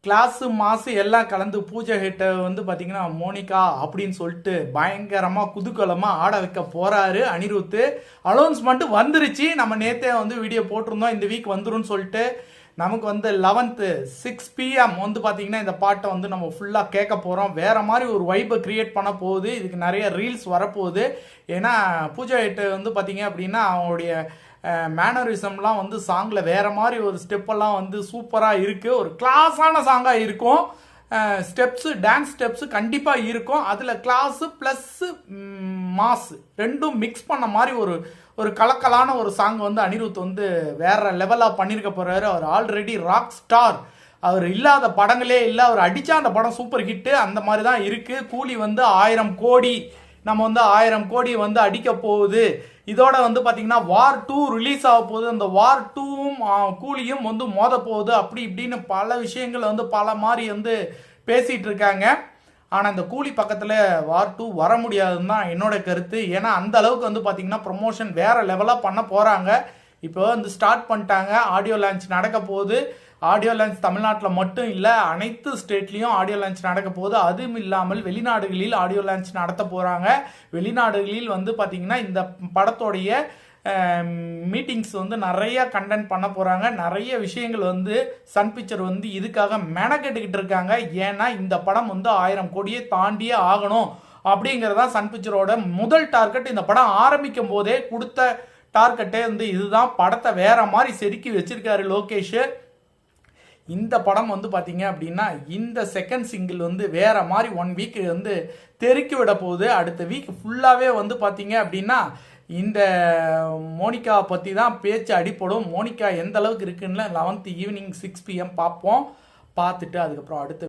Class மாசு எல்லாம் கலந்து பூஜை கிட்ட வந்து பார்த்தீங்கன்னா மோனிகா அப்படின்னு சொல்லிட்டு பயங்கரமாக குதூகலமாக ஆட வைக்க போறாரு அனிருத்து. அனௌன்ஸ்மெண்ட் வந்துருச்சு. நம்ம நேற்றே வந்து வீடியோ போட்டிருந்தோம், இந்த வீக் வந்துரும்னு சொல்லிட்டு. நமக்கு வந்து 11th 6 PM வந்து பார்த்தீங்கன்னா இந்த பாட்டை வந்து நம்ம ஃபுல்லாக கேட்க போகிறோம். வேற மாதிரி ஒரு வைப்பை கிரியேட் பண்ண போகுது. இதுக்கு நிறைய ரீல்ஸ் வரப்போகுது. ஏன்னா பூஜா ஹிட் வந்து பார்த்தீங்க அப்படின்னா அவங்களுடைய மேனரிசம்லாம் வந்து சாங்கில் வேற மாதிரி ஒரு ஸ்டெப்பெல்லாம் வந்து சூப்பராக இருக்குது. ஒரு கிளாஸான சாங்காக இருக்கும். ஸ்டெப்ஸு டான்ஸ் ஸ்டெப்ஸு கண்டிப்பாக இருக்கும். அதில் கிளாஸு ப்ளஸ்ஸு மாஸு ரெண்டும் மிக்ஸ் பண்ண மாதிரி ஒரு கலக்கலான ஒரு சாங் வந்து அனிருத் வந்து வேற லெவலாக பண்ணியிருக்க போகிறாரு. அவர் ஆல்ரெடி ராக் ஸ்டார். அவர் இல்லாத படங்களே இல்லை. அவர் அடித்தா அந்த படம் சூப்பர் ஹிட்டு. அந்த மாதிரி தான் இருக்குது. கூலி வந்து 1000 கோடி, நம்ம வந்து 1000 கோடி வந்து அடிக்க போகுது. இதோட வந்து பார்த்தீங்கன்னா வார் 2 ரிலீஸ் ஆக போகுது. அந்த வார் 2வும் கூலியும் வந்து மோத போகுது. அப்படி இப்படின்னு பல விஷயங்கள் வந்து பல மாதிரி வந்து பேசிகிட்டு இருக்காங்க. ஆனால் இந்த கூலி பக்கத்தில் வார் 2 வர முடியாதுன்னு தான் என்னோட கருத்து. ஏன்னா அந்த அளவுக்கு வந்து பார்த்தீங்கன்னா ப்ரொமோஷன் வேற லெவலாக பண்ண போகிறாங்க. இப்போ வந்து ஸ்டார்ட் பண்ணிட்டாங்க. ஆடியோ லான்ச் நடக்க போகுது. ஆடியோ லான்ச் தமிழ்நாட்டில் மட்டும் இல்லை, அனைத்து ஸ்டேட்லேயும் ஆடியோ லான்ச் நடக்க போகுது. அதுவும் இல்லாமல் வெளிநாடுகளில் ஆடியோ லான்ச் நடத்த போகிறாங்க. வெளிநாடுகளில் வந்து பார்த்திங்கன்னா இந்த படத்தோடைய மீட்டிங்ஸ் வந்து நிறைய கண்டென்ட் பண்ண போகிறாங்க. நிறைய விஷயங்கள் வந்து சன் பிக்சர் வந்து இதுக்காக மெனக்கெட்டுக்கிட்டு இருக்காங்க. ஏன்னா இந்த படம் வந்து 1000 கோடியை தாண்டியே ஆகணும் அப்படிங்கிறதா சன் பிக்சரோட முதல் டார்கெட். இந்த படம் ஆரம்பிக்கும் போதே கொடுத்த டார்கெட்டே வந்து இதுதான். படத்தை வேற மாதிரி செதுக்கி வச்சிருக்காரு லோகேஷ். இந்த படம் வந்து பார்த்தீங்க அப்படின்னா இந்த செகண்ட் சிங்கிள் வந்து வேற மாதிரி 1 வீக் வந்து தெருக்கி விட போகுது. அடுத்த வீக் ஃபுல்லாகவே வந்து பார்த்தீங்க அப்படின்னா இந்த மோனிகா பற்றி தான் பேச்சு அடிப்படும். மோனிகா எந்த அளவுக்கு இருக்குன்னு 11th ஈவினிங் 6 PM பார்ப்போம். பார்த்துட்டு அதுக்கப்புறம் அடுத்த